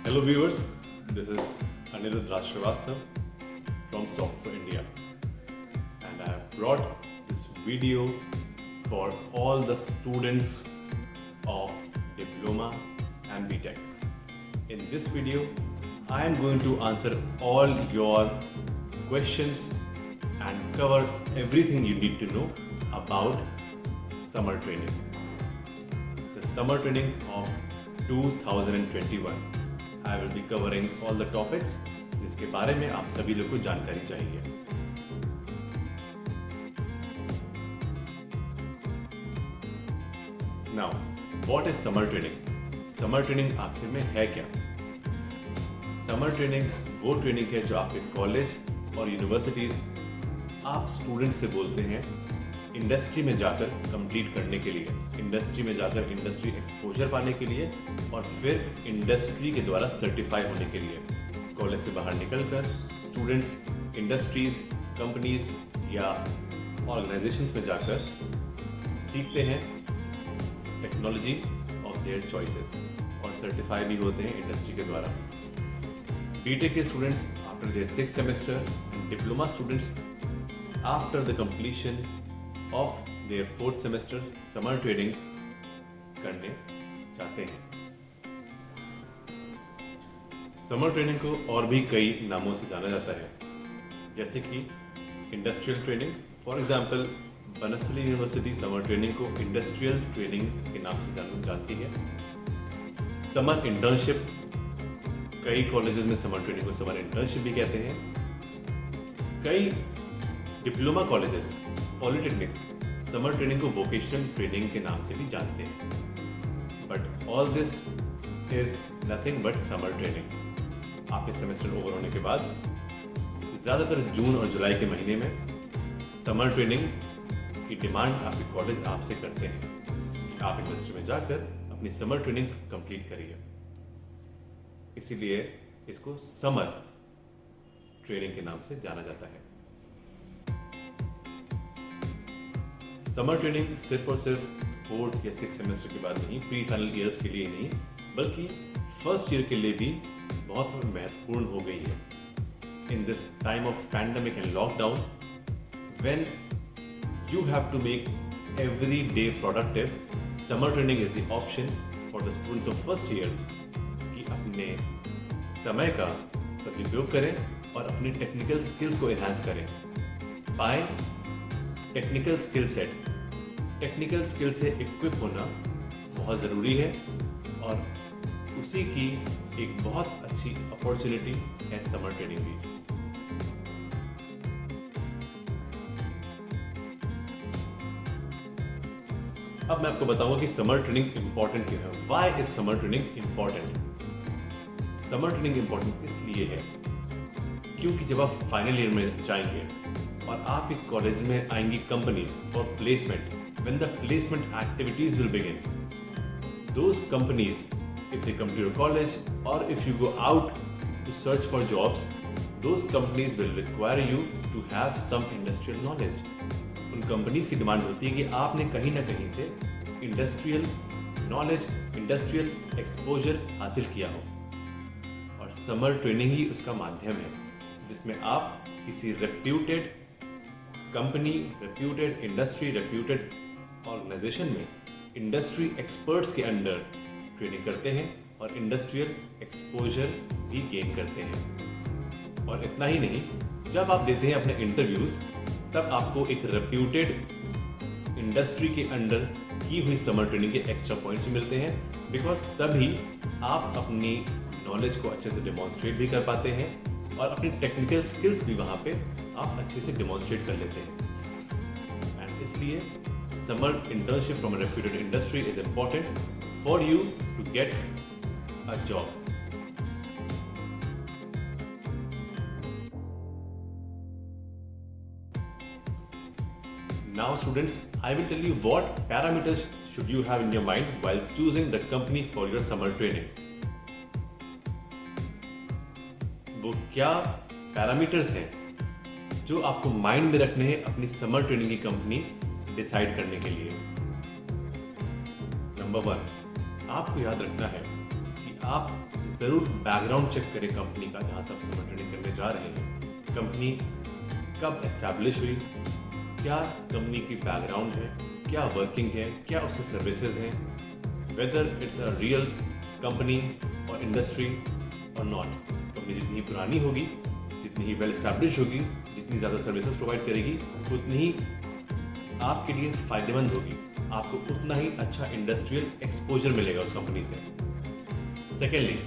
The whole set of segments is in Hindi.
Hello viewers, this is Anirudh Srivastava from Software India, and I have brought this video for all the students of Diploma and BTech. In this video, I am going to answer all your questions and cover everything you need to know about summer training. The summer training of 2021. I will be covering all the topics जिसके बारे में आप सभी लोग को जानकारी चाहिए. Now, what is summer training? Summer training आखिर में है क्या? Summer training वो ट्रेनिंग है जो आपके कॉलेज और यूनिवर्सिटीज आप स्टूडेंट से बोलते हैं इंडस्ट्री में जाकर कंप्लीट करने के लिए, इंडस्ट्री में जाकर इंडस्ट्री एक्सपोजर पाने के लिए और फिर इंडस्ट्री के द्वारा सर्टिफाई होने के लिए. कॉलेज से बाहर निकलकर स्टूडेंट्स इंडस्ट्रीज, कंपनीज या ऑर्गेनाइजेशंस में जाकर सीखते हैं टेक्नोलॉजी ऑफ देयर चॉइसेस और सर्टिफाई भी होते हैं इंडस्ट्री के द्वारा. बीटेक के students after their 6th semester and diploma students after the completion of their 4th semester summer training करने चाहते हैं. समर ट्रेनिंग को और भी कई नामों से जाना जाता है, जैसे कि industrial training. For example, Banasthali university summer training को इंडस्ट्रियल ट्रेनिंग के नाम से जानती है. समर इंटर्नशिप, कई कॉलेजेस में समर ट्रेनिंग को समर इंटर्नशिप भी कहते हैं. कई diploma colleges, polytechnics summer training को वोकेशनल ट्रेनिंग के नाम से भी जानते हैं. But all this is nothing but summer training. आपके सेमेस्टर ओवर होने के बाद ज़्यादातर जून और जुलाई के महीने में समर ट्रेनिंग की डिमांड आपके कॉलेज आपसे करते हैं कि आप इंडस्ट्री में जाकर अपनी समर ट्रेनिंग कंप्लीट करिए. इसीलिए इसको समर ट्रेनिंग के नाम से जाना जाता है. समर ट्रेनिंग सिर्फ और सिर्फ 4th या 6th सेमेस्टर के बाद नहीं, प्री फाइनल ईयर्स के लिए नहीं, बल्कि फर्स्ट ईयर के लिए भी बहुत महत्वपूर्ण हो गई है. In this time of pandemic and lockdown, when you have to make every day productive, summer training is the option for the students of first year कि अपने समय का सदुपयोग करें और अपनी टेक्निकल स्किल्स को एनहांस करें. By technical skill set, technical skill से इक्विप होना बहुत ज़रूरी है और उसी की एक बहुत अच्छी अपॉर्चुनिटी है समर ट्रेनिंग भी. अब मैं आपको बताऊंगा कि समर ट्रेनिंग इंपॉर्टेंट क्यों है. Why is summer training important? Summer training important इसलिए है क्योंकि जब आप फाइनल ईयर में जाएंगे और आपके कॉलेज में आएंगी companies for placement, when the placement activities will begin, those companies, if they come to your college or if you go out to search for jobs, those companies will require you to have some industrial knowledge. उन कंपनीज की डिमांड होती है कि आपने कहीं ना कहीं से इंडस्ट्रियल नॉलेज, इंडस्ट्रियल एक्सपोजर हासिल किया हो. और समर ट्रेनिंग ही उसका माध्यम है जिसमें आप किसी reputed company, reputed industry, reputed organisation में इंडस्ट्री एक्सपर्ट्स के अंडर ट्रेनिंग करते हैं और इंडस्ट्रियल एक्सपोजर भी गेन करते हैं. और इतना ही नहीं, जब आप देते हैं अपने इंटरव्यूज, तब आपको एक रेप्यूटेड इंडस्ट्री के अंडर की हुई समर ट्रेनिंग के एक्स्ट्रा पॉइंट्स भी मिलते हैं, बिकॉज तभी आप अपनी नॉलेज को अच्छे से डेमोन्स्ट्रेट भी कर पाते हैं और अपनी टेक्निकल स्किल्स भी वहाँ पे आप अच्छे से डेमोन्स्ट्रेट कर लेते हैं. एंड इसलिए summer internship from a reputed industry is important for you to get a job. Now students, I will tell you what parameters should you have in your mind while choosing the company for your summer training. वो क्या पैरामीटर्स हैं जो आपको माइंड में रखने हैं अपनी समर ट्रेनिंग की कंपनी डिसाइड करने के लिए. नंबर 1, आपको याद रखना है कि आप ज़रूर बैकग्राउंड चेक करें कंपनी का जहाँ से आप समर ट्रेनिंग करने जा रहे हैं। कंपनी कब एस्टैब्लिश हुई, क्या कंपनी की बैकग्राउंड है, क्या वर्किंग है, क्या उसकी सर्विसेज हैं, whether it's a real company और इंडस्ट्री और नॉट। कंपनी जितनी पुरानी होगी, जितनी ही वेल एस्टैब्लिश होगी, जितनी ज़्यादा सर्विसेज प्रोवाइड करेगी, उतनी ही आपके लिए फ़ायदेमंद होगी, आपको उतना ही अच्छा इंडस्ट्रियल एक्सपोजर मिलेगा उस कंपनी से। सेकेंडली,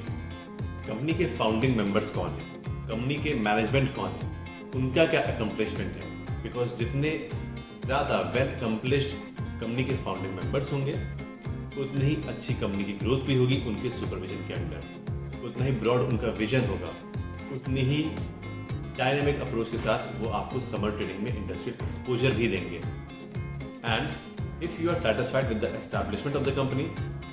कंपनी के फाउंडिंग मेंबर्स कौन हैं, कंपनी के मैनेजमेंट कौन है, उनका क्या अकम्पलिशमेंट है। बिकॉज जितने ज़्यादा वेल अकम्पलिश्ड कंपनी के फाउंडिंग मेंबर्स होंगे, उतनी ही अच्छी कंपनी की ग्रोथ भी होगी उनके सुपरविजन के अंडर, उतना ही ब्रॉड उनका विजन होगा, उतनी ही डायनेमिक अप्रोच के साथ वो आपको समर ट्रेनिंग में इंडस्ट्रियल एक्सपोजर भी देंगे। And if you are satisfied with the establishment of the company,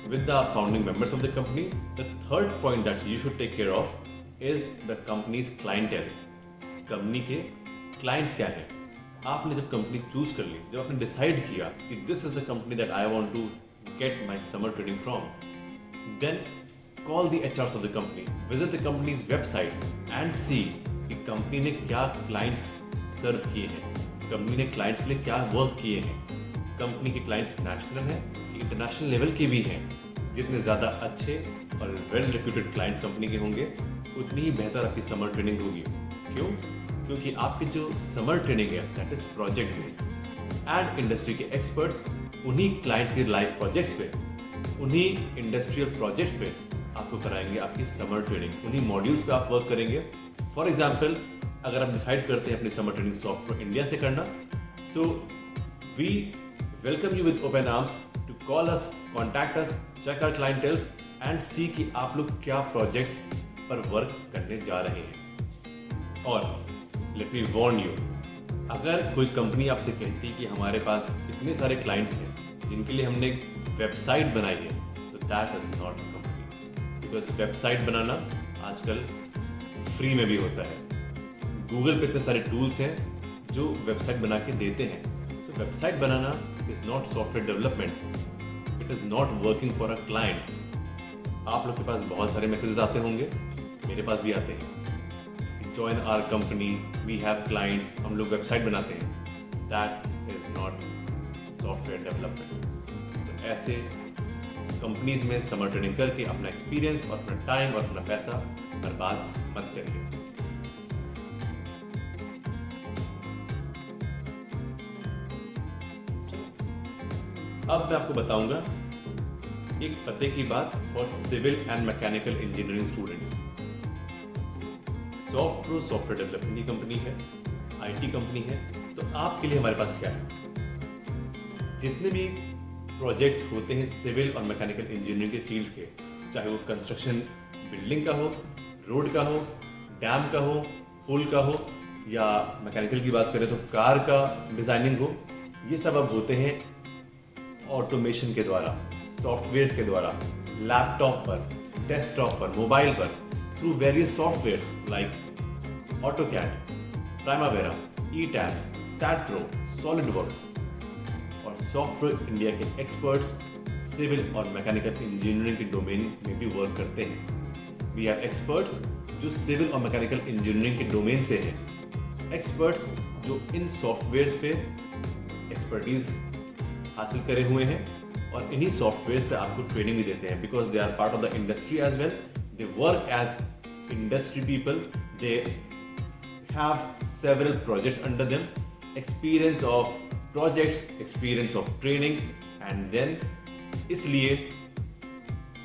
with the founding members of the company, the third point that you should take care of is the company's clientele. Company के क्लाइंट्स क्या हैं। आपने जब कंपनी चूज कर ली, जब आपने डिसाइड किया कि this is the company that I want to get my summer training from, then call the HRs of the company, visit the company's website and see कि कंपनी ने क्या क्लाइंट्स सर्व किए हैं, कंपनी ने क्लाइंट्स के लिए क्या वर्क किए हैं, कंपनी के क्लाइंट्स नेशनल हैं कि इंटरनेशनल लेवल के भी हैं। जितने ज़्यादा अच्छे और वेल रेप्यूटेड क्लाइंट्स कंपनी के होंगे, उतनी ही बेहतर आपकी समर ट्रेनिंग होगी। क्यों? क्योंकि आपकी जो समर ट्रेनिंग है that is project based and industry के एक्सपर्ट्स उन्हीं क्लाइंट्स के लाइव प्रोजेक्ट्स पे, उन्हीं इंडस्ट्रियल प्रोजेक्ट्स पे आपको कराएंगे आपकी समर ट्रेनिंग, उन्हीं मॉड्यूल्स पे आप वर्क करेंगे। फॉर एग्जाम्पल, अगर आप डिसाइड करते हैं अपनी समर ट्रेनिंग सॉफ्टवेयर इंडिया से करना, so we welcome you with open arms to call us, contact us, check our clienteles and see कि आप लोग क्या प्रोजेक्ट्स पर वर्क करने जा रहे हैं। और लेट मी वार्न यू, अगर कोई कंपनी आपसे कहती कि हमारे पास इतने सारे क्लाइंट्स हैं जिनके लिए हमने एक वेबसाइट बनाई है, तो that is not company. Because website बनाना आजकल फ्री में भी होता है। गूगल पे इतने सारे टूल्स हैं जो वेबसाइट बना के देते हैं। सो website banana is not software development, it is not working for a client. आप लोग के पास बहुत सारे मैसेजेस आते होंगे, मेरे पास भी आते हैं, join our company, we have clients, हम लोग वेबसाइट बनाते हैं। That is not software development. तो ऐसे कंपनीज में समर ट्रेनिंग करके अपना एक्सपीरियंस और अपना टाइम और अपना पैसा बर्बाद मत करिए। अब मैं आपको बताऊंगा एक पते की बात for civil and mechanical engineering students. Software development की कंपनी है, आईटी कंपनी है, तो आपके लिए हमारे पास क्या है। जितने भी प्रोजेक्ट्स होते हैं सिविल और मैकेनिकल इंजीनियरिंग के फील्ड्स के, चाहे वो कंस्ट्रक्शन बिल्डिंग का हो, रोड का हो, डैम का हो, पुल का हो, या मैकेनिकल की बात करें तो कार का डिज़ाइनिंग हो, ये सब अब होते हैं ऑटोमेशन के द्वारा, सॉफ्टवेयर्स के द्वारा, लैपटॉप पर, डेस्कटॉप पर, मोबाइल पर, through various softwares like AutoCAD, Primavera, ETABS, StaadPro, SolidWorks. और सॉफ्टवेयर इंडिया के एक्सपर्ट्स सिविल और मैकेनिकल इंजीनियरिंग के डोमेन में भी वर्क करते हैं। वी आर एक्सपर्ट्स जो सिविल और मैकेनिकल इंजीनियरिंग के डोमेन से हैं, एक्सपर्ट्स जो इन सॉफ्टवेयर्स पे एक्सपर्टीज हासिल करे हुए हैं और इन्हीं सॉफ्टवेयर्स पे आपको ट्रेनिंग भी देते हैं, because they are part of the industry as well, they work as industry people, they have several projects under them, experience of projects, experience of training, and then इसलिए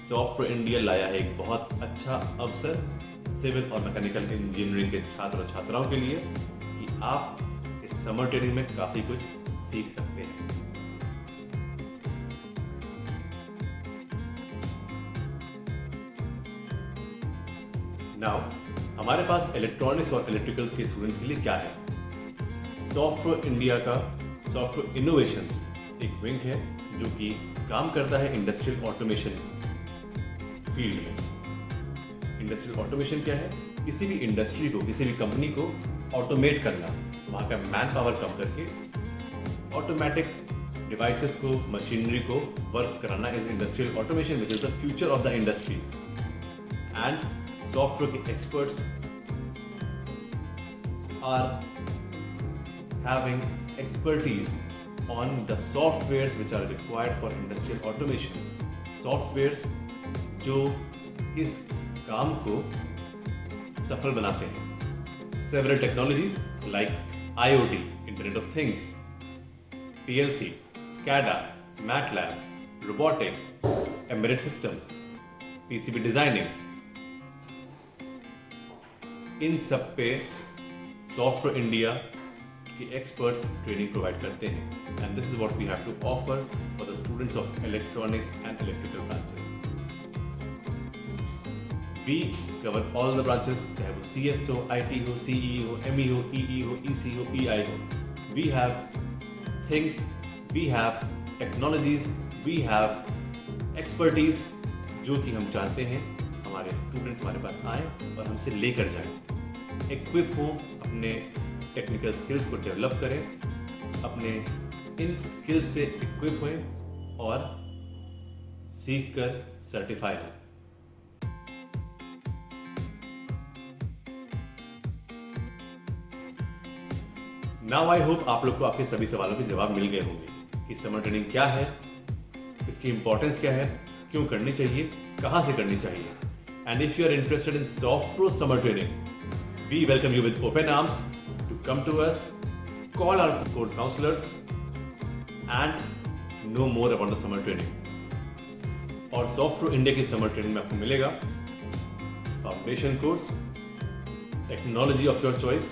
सॉफ्टवेयर इंडिया लाया है एक बहुत अच्छा अवसर सिविल और मैकेनिकल इंजीनियरिंग के छात्र और छात्राओं के लिए कि आप इस समर ट्रेनिंग में काफ़ी कुछ सीख सकते हैं। नाउ हमारे पास इलेक्ट्रॉनिक्स और इलेक्ट्रिकल के स्टूडेंट्स के लिए क्या है। सॉफ्टवेयर इंडिया का सॉफ्टवेयर इनोवेशंस एक विंग है जो कि काम करता है इंडस्ट्रियल ऑटोमेशन फील्ड में। इंडस्ट्रियल ऑटोमेशन क्या है? किसी भी इंडस्ट्री को, किसी भी कंपनी को ऑटोमेट करना, वहाँ का मैन पावर कम करके ऑटोमेटिक डिवाइसेस को, मशीनरी को वर्क कराना is industrial automation, which is the future of the industries. and software के experts are having expertise on the softwares which are required for industrial automation. Softwares जो इस काम को सफल बनाते हैं. Several technologies like IoT, Internet of Things, PLC, SCADA, MATLAB, robotics, embedded systems, PCB designing, इन सब पे सॉफ्टवेयर इंडिया के एक्सपर्ट्स ट्रेनिंग प्रोवाइड करते हैं. And this is what we have to offer for the students of electronics and electrical branches. We cover all the branches, चाहे वो CS हो, IT हो, CE हो, ME हो, EE हो, EC हो, EI हो. We have things, we have technologies, we have expertise जो कि हम चाहते हैं हमारे स्टूडेंट्स हमारे पास आए और हमसे लेकर जाएं. इक्विप हों, अपने टेक्निकल स्किल्स को डेवलप करें, अपने इन स्किल्स से इक्विप हुए और सीख कर सर्टिफाई हों. नाउ आई होप आप लोग को आपके सभी सवालों के जवाब मिल गए होंगे कि समर ट्रेनिंग क्या है, इसकी इंपॉर्टेंस क्या है, क्यों करनी चाहिए, कहाँ से करनी चाहिए. And if you are interested in soft summer training, we welcome you with open arms to come to us, call our course counselors and know more about the summer training. और सॉफ्टवेयर इंडिया की समर ट्रेनिंग में आपको मिलेगा foundation course, technology of your choice,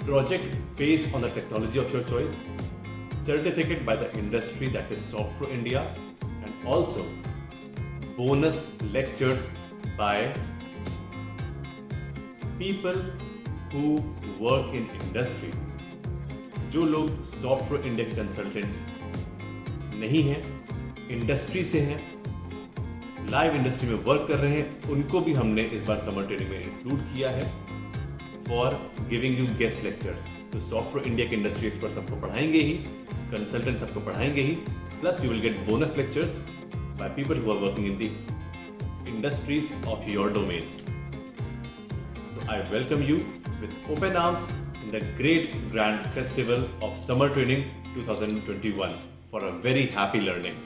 project based on the technology of your choice, certificate by the industry that is software India, and also bonus lectures bye people who work in industry. जो लोग सॉफ्टवेयर इंडिया के कंसल्टेंट्स नहीं हैं, इंडस्ट्री से हैं, लाइव इंडस्ट्री में वर्क कर रहे हैं, उनको भी हमने इस बार समर ट्रेनिंग में इंक्लूड किया है for giving you guest lectures. तो सॉफ्टवेयर इंडिया के इंडस्ट्री एक्सपर्ट्स आपको पढ़ाएंगे ही, कंसल्टेंट्स आपको पढ़ाएंगे ही, plus you will get bonus lectures by people who are working in the industries of your domains. I welcome you with open arms in the great grand festival of Summer Training 2021 for a very happy learning.